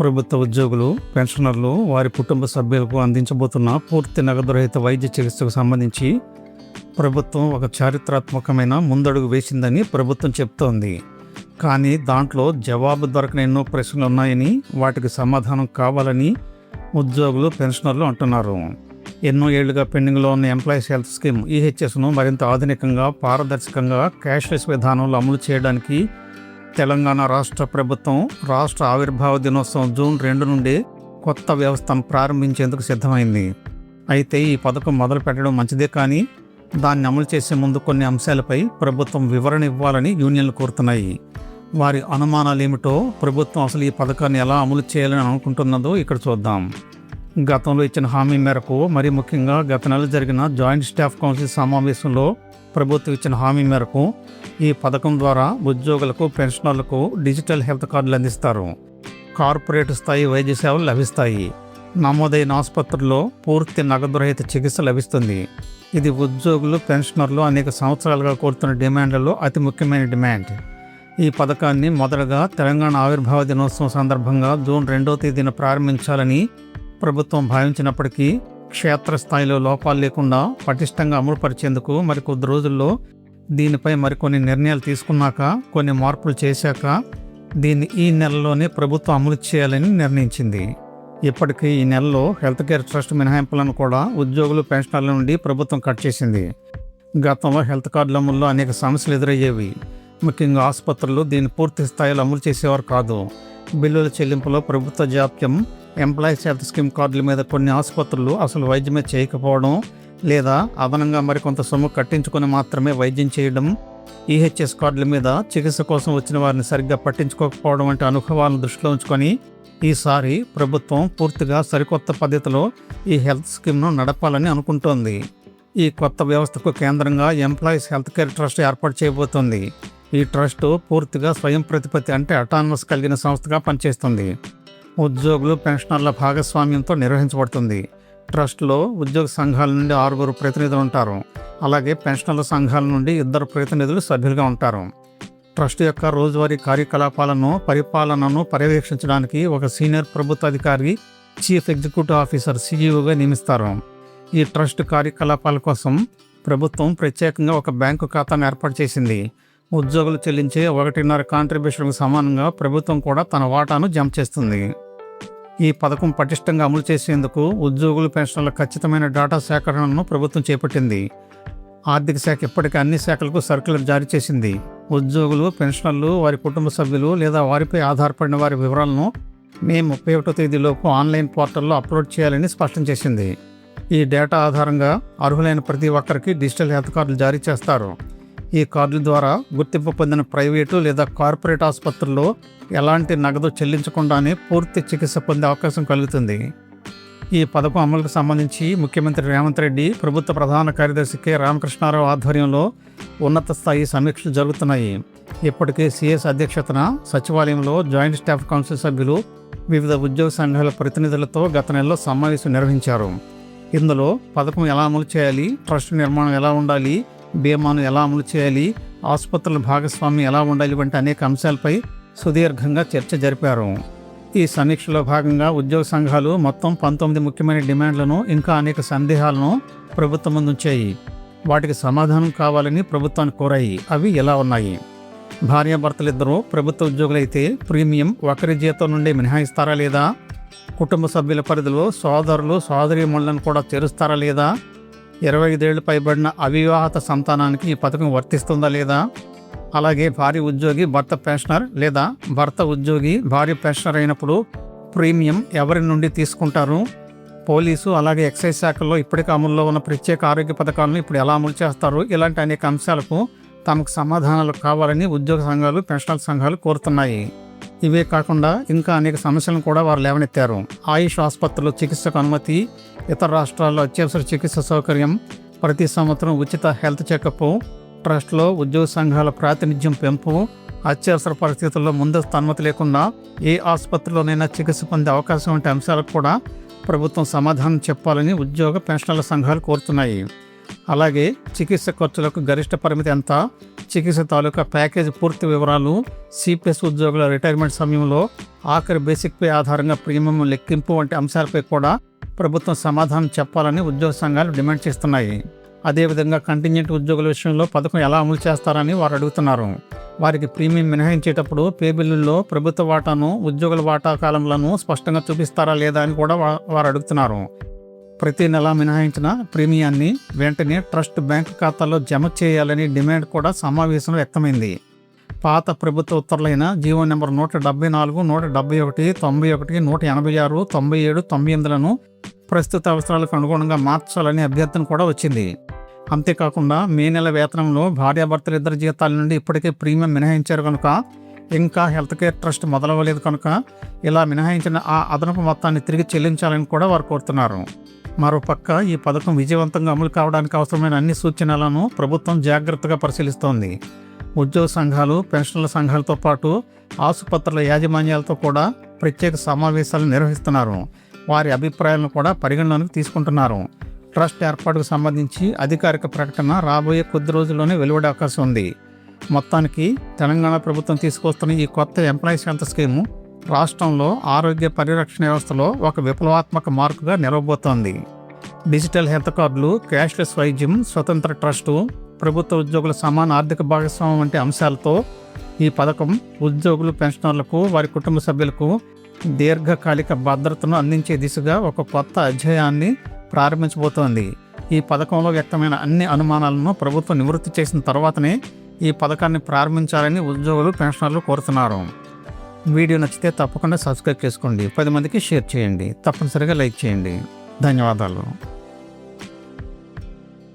ప్రభుత్వ ఉద్యోగులు, పెన్షనర్లు, వారి కుటుంబ సభ్యులకు అందించబోతున్న పూర్తి నగదు రహిత వైద్య చికిత్సకు సంబంధించి ప్రభుత్వం ఒక చారిత్రాత్మకమైన ముందడుగు వేసిందని ప్రభుత్వం చెప్తోంది. కానీ దాంట్లో జవాబు దొరకని ఎన్నో ప్రశ్నలు ఉన్నాయని, వాటికి సమాధానం కావాలని ఉద్యోగులు, పెన్షనర్లు అంటున్నారు. ఎన్నో ఏళ్లుగా పెండింగ్లో ఉన్న ఎంప్లాయీస్ హెల్త్ స్కీమ్ ఈహెచ్ఎస్ను మరింత ఆధునికంగా, పారదర్శకంగా, క్యాష్లెస్ విధానంలో అమలు చేయడానికి తెలంగాణ రాష్ట్ర ప్రభుత్వం రాష్ట్ర ఆవిర్భావ దినోత్సవం జూన్ 2 నుండి కొత్త వ్యవస్థను ప్రారంభించేందుకు సిద్ధమైంది. అయితే ఈ పథకం మొదలు పెట్టడం మంచిదే, కానీ దాన్ని అమలు చేసే ముందు కొన్ని అంశాలపై ప్రభుత్వం వివరణ ఇవ్వాలని యూనియన్లు కోరుతున్నాయి. వారి అనుమానాలు ఏమిటో, ప్రభుత్వం అసలు ఈ పథకాన్ని ఎలా అమలు చేయాలని అనుకుంటున్నదో ఇక్కడ చూద్దాం. గతంలో ఇచ్చిన హామీ మేరకు, మరి ముఖ్యంగా గత నెల జరిగిన జాయింట్ స్టాఫ్ కౌన్సిల్ సమావేశంలో ప్రభుత్వం ఇచ్చిన హామీ మేరకు ఈ పథకం ద్వారా ఉద్యోగులకు, పెన్షనర్లకు డిజిటల్ హెల్త్ కార్డులు అందిస్తారు. కార్పొరేట్ స్థాయి వైద్య సేవలు లభిస్తాయి. నమోదైన ఆసుపత్రుల్లో పూర్తి నగదు రహిత చికిత్స లభిస్తుంది. ఇది ఉద్యోగులు, పెన్షనర్లు అనేక సంవత్సరాలుగా కోరుతున్న డిమాండ్లలో అతి ముఖ్యమైన డిమాండ్. ఈ పథకాన్ని మొదటగా తెలంగాణ ఆవిర్భావ దినోత్సవం సందర్భంగా జూన్ 2వ తేదీన ప్రారంభించాలని ప్రభుత్వం భావించినప్పటికీ, క్షేత్రస్థాయిలో లోపాలు లేకుండా పటిష్టంగా అమలుపరిచేందుకు మరికొద్ది రోజుల్లో దీనిపై మరికొన్ని నిర్ణయాలు తీసుకున్నాక, కొన్ని మార్పులు చేశాక దీన్ని ఈ నెలలోనే ప్రభుత్వం అమలు చేయాలని నిర్ణయించింది. ఇప్పటికీ ఈ నెలలో హెల్త్ కేర్ ట్రస్ట్ మినహాయింపులను కూడా ఉద్యోగులు, పెన్షనర్ల నుండి ప్రభుత్వం కట్ చేసింది. గతంలో హెల్త్ కార్డుల అమల్లో అనేక సమస్యలు ఎదురయ్యేవి. ముఖ్యంగా ఆసుపత్రులు దీన్ని పూర్తి స్థాయిలో అమలు చేసేవారు కాదు. బిల్లుల చెల్లింపులో ప్రభుత్వ జాప్యం, ఎంప్లాయీస్ హెల్త్ స్కీమ్ కార్డుల మీద కొన్ని ఆసుపత్రులు అసలు వైద్యమే చేయకపోవడం, లేదా అదనంగా మరికొంత సొమ్ము కట్టించుకొని మాత్రమే వైద్యం చేయడం, ఈహెచ్ఎస్ కార్డుల మీద చికిత్స కోసం వచ్చిన వారిని సరిగ్గా పట్టించుకోకపోవడం వంటి అనుభవాలను దృష్టిలో ఉంచుకొని ఈసారి ప్రభుత్వం పూర్తిగా సరికొత్త పద్ధతిలో ఈ హెల్త్ స్కీమ్ను నడపాలని అనుకుంటోంది. ఈ కొత్త వ్యవస్థకు కేంద్రంగా ఎంప్లాయీస్ హెల్త్ కేర్ ట్రస్ట్ ఏర్పాటు చేయబోతోంది. ఈ ట్రస్టు పూర్తిగా స్వయం ప్రతిపత్తి, అంటే అటానమస్ కలిగిన సంస్థగా పనిచేస్తుంది. ఉద్యోగులు, పెన్షనర్ల భాగస్వామ్యంతో నిర్వహించబడుతుంది. ట్రస్ట్లో ఉద్యోగ సంఘాల నుండి 6 ప్రతినిధులు ఉంటారు. అలాగే పెన్షనర్ల సంఘాల నుండి 2 ప్రతినిధులు సభ్యులుగా ఉంటారు. ట్రస్ట్ యొక్క రోజువారీ కార్యకలాపాలను, పరిపాలనను పర్యవేక్షించడానికి ఒక సీనియర్ ప్రభుత్వ అధికారి, చీఫ్ ఎగ్జిక్యూటివ్ ఆఫీసర్ (సిఇఓగా) నియమిస్తారు. ఈ ట్రస్ట్ కార్యకలాపాల కోసం ప్రభుత్వం ప్రత్యేకంగా ఒక బ్యాంకు ఖాతాను ఏర్పాటు చేసింది. ఉద్యోగులు చెల్లించే 1.5 కాంట్రిబ్యూషన్కు సమానంగా ప్రభుత్వం కూడా తన వాటాను జమ చేస్తుంది. ఈ పథకం పటిష్టంగా అమలు చేసేందుకు ఉద్యోగులు, పెన్షనర్ల ఖచ్చితమైన డేటా సేకరణను ప్రభుత్వం చేపట్టింది. ఆర్థిక శాఖ ఇప్పటికే అన్ని శాఖలకు సర్క్యులర్ జారీ చేసింది. ఉద్యోగులు, పెన్షనర్లు, వారి కుటుంబ సభ్యులు లేదా వారిపై ఆధారపడిన వారి వివరాలను మే 31వ తేదీలోపు ఆన్లైన్ పోర్టల్లో అప్లోడ్ చేయాలని స్పష్టం చేసింది. ఈ డేటా ఆధారంగా అర్హులైన ప్రతి ఒక్కరికి డిజిటల్ హెల్త్ కార్డులు జారీ చేస్తారు. ఈ కార్డుల ద్వారా గుర్తింపు పొందిన ప్రైవేటు లేదా కార్పొరేట్ ఆసుపత్రుల్లో ఎలాంటి నగదు చెల్లించకుండానే పూర్తి చికిత్స పొందే అవకాశం కలుగుతుంది. ఈ పథకం అమలుకు సంబంధించి ముఖ్యమంత్రి రేవంత్ రెడ్డి, ప్రభుత్వ ప్రధాన కార్యదర్శి కె. రామకృష్ణారావు ఆధ్వర్యంలో ఉన్నత స్థాయి సమీక్షలు జరుగుతున్నాయి. ఇప్పటికే సిఎస్ అధ్యక్షతన సచివాలయంలో జాయింట్ స్టాఫ్ కౌన్సిల్ సభ్యులు వివిధ ఉద్యోగ సంఘాల ప్రతినిధులతో గత నెలలో సమావేశం నిర్వహించారు. ఇందులో పథకం ఎలా అమలు చేయాలి, ట్రస్ట్ నిర్మాణం ఎలా ఉండాలి, బీమాను ఎలా అమలు చేయాలి, ఆసుపత్రుల భాగస్వామ్యం ఎలా ఉండాలి వంటి అనేక అంశాలపై సుదీర్ఘంగా చర్చ జరిపారు. ఈ సమీక్షలో భాగంగా ఉద్యోగ సంఘాలు మొత్తం 19 ముఖ్యమైన డిమాండ్లను, ఇంకా అనేక సందేహాలను ప్రభుత్వం ముందుంచాయి. వాటికి సమాధానం కావాలని ప్రభుత్వాన్ని కోరాయి. అవి ఎలా ఉన్నాయి? భార్యాభర్తలిద్దరూ ప్రభుత్వ ఉద్యోగులైతే ప్రీమియం ఒకరి జీతం నుండి మినహాయిస్తారా లేదా? కుటుంబ సభ్యుల పరిధిలో సోదరులు, సోదరీమణులను కూడా చేరుస్తారా లేదా? 25 ఏళ్లు పైబడిన అవివాహిత సంతానానికి ఈ పథకం వర్తిస్తుందా లేదా? అలాగే భార్య ఉద్యోగి, భర్త పెన్షనర్, లేదా భర్త ఉద్యోగి, భార్య పెన్షనర్ అయినప్పుడు ప్రీమియం ఎవరి నుండి తీసుకుంటారు? పోలీసు, అలాగే ఎక్సైజ్ శాఖల్లో ఇప్పటికే అమల్లో ఉన్న ప్రత్యేక ఆరోగ్య పథకాలను ఇప్పుడు ఎలా అమలు చేస్తారు? ఇలాంటి అనేక అంశాలకు తమకు సమాధానాలు కావాలని ఉద్యోగ సంఘాలు, పెన్షనర్ సంఘాలు కోరుతున్నాయి. ఇవే కాకుండా ఇంకా అనేక సమస్యలను కూడా వారు లేవనెత్తారు. ఆయుష్ ఆసుపత్రుల్లో చికిత్సకు అనుమతి, ఇతర రాష్ట్రాల్లో అత్యవసర చికిత్స సౌకర్యం, ప్రతి సంవత్సరం ఉచిత హెల్త్ చెకప్, ట్రస్ట్లో ఉద్యోగ సంఘాల ప్రాతినిధ్యం పెంపు, అత్యవసర పరిస్థితుల్లో ముందస్తు అనుమతి లేకుండా ఏ ఆసుపత్రిలోనైనా చికిత్స పొందే అవకాశం వంటి అంశాలకు కూడా ప్రభుత్వం సమాధానం చెప్పాలని ఉద్యోగ, పెన్షనర్ల సంఘాలు కోరుతున్నాయి. అలాగే చికిత్స ఖర్చులకు గరిష్ట పరిమితి ఎంత, చికిత్స తాలూకా ప్యాకేజీ పూర్తి వివరాలు, సిపిఎస్ ఉద్యోగుల రిటైర్మెంట్ సమయంలో ఆఖరి బేసిక్ పే ఆధారంగా ప్రీమియం లెక్కింపు వంటి అంశాలపై కూడా ప్రభుత్వం సమాధానం చెప్పాలని ఉద్యోగ సంఘాలు డిమాండ్ చేస్తున్నాయి. అదేవిధంగా కంటింజెంట్ ఉద్యోగుల విషయంలో పథకం ఎలా అమలు చేస్తారని వారు అడుగుతున్నారు. వారికి ప్రీమియం మినహాయించేటప్పుడు పే బిల్లుల్లో ప్రభుత్వ వాటాను, ఉద్యోగుల వాటా కాలంలను స్పష్టంగా చూపిస్తారా లేదా అని కూడా వారు అడుగుతున్నారు. ప్రతి నెల మినహాయించిన ప్రీమియాన్ని వెంటనే ట్రస్ట్ బ్యాంకు ఖాతాలో జమ చేయాలని డిమాండ్ కూడా సమావేశంలో వ్యక్తమైంది. పాత ప్రభుత్వ ఉత్తర్వులైన జీవో నెంబర్ 174, 171, 91, 186, 97, 98లను ప్రస్తుత అవసరాలకు అనుగుణంగా మార్చాలని అభ్యర్థన కూడా వచ్చింది. అంతేకాకుండా మే నెల వేతనంలో భార్యాభర్తలు ఇద్దరి జీతాల నుండి ఇప్పటికే ప్రీమియం మినహాయించారు కనుక ఇంకా హెల్త్ కేర్ ట్రస్ట్ మొదలవ్వలేదు కనుక ఇలా మినహాయించిన ఆ అదనపు మొత్తాన్ని తిరిగి చెల్లించాలని కూడా వారు కోరుతున్నారు. మరోపక్క ఈ పథకం విజయవంతంగా అమలు కావడానికి అవసరమైన అన్ని సూచనలను ప్రభుత్వం జాగ్రత్తగా పరిశీలిస్తోంది. ఉద్యోగ సంఘాలు, పెన్షన్ల సంఘాలతో పాటు ఆసుపత్రుల యాజమాన్యాలతో కూడా ప్రత్యేక సమావేశాలు నిర్వహిస్తున్నారు. వారి అభిప్రాయాలను కూడా పరిగణలోకి తీసుకుంటున్నారు. ట్రస్ట్ ఏర్పాటుకు సంబంధించి అధికారిక ప్రకటన రాబోయే కొద్ది రోజుల్లోనే వెలువడే అవకాశం ఉంది. మొత్తానికి తెలంగాణ ప్రభుత్వం తీసుకొస్తున్న ఈ కొత్త ఎంప్లాయీస్ హెల్త్ స్కీము రాష్ట్రంలో ఆరోగ్య పరిరక్షణ వ్యవస్థలో ఒక విప్లవాత్మక మార్పుగా నిలవబోతోంది. డిజిటల్ హెల్త్ కార్డులు, క్యాష్లెస్ వైద్యం, స్వతంత్ర ట్రస్టు, ప్రభుత్వ ఉద్యోగుల సమాన ఆర్థిక భాగస్వామ్యం వంటి అంశాలతో ఈ పథకం ఉద్యోగులు, పెన్షనర్లకు, వారి కుటుంబ సభ్యులకు దీర్ఘకాలిక భద్రతను అందించే దిశగా ఒక కొత్త అధ్యాయాన్ని ప్రారంభించబోతోంది. ఈ పథకంలో వ్యక్తమైన అన్ని అనుమానాలను ప్రభుత్వం నివృత్తి చేసిన తర్వాతనే ఈ పథకాన్ని ప్రారంభించాలని ఉద్యోగులు, పెన్షనర్లు కోరుతున్నారు. వీడియో నచ్చితే తప్పకుండా సబ్స్క్రైబ్ చేసుకోండి, 10 మందికి షేర్ చేయండి, తప్పనిసరిగా లైక్ చేయండి. ధన్యవాదాలు.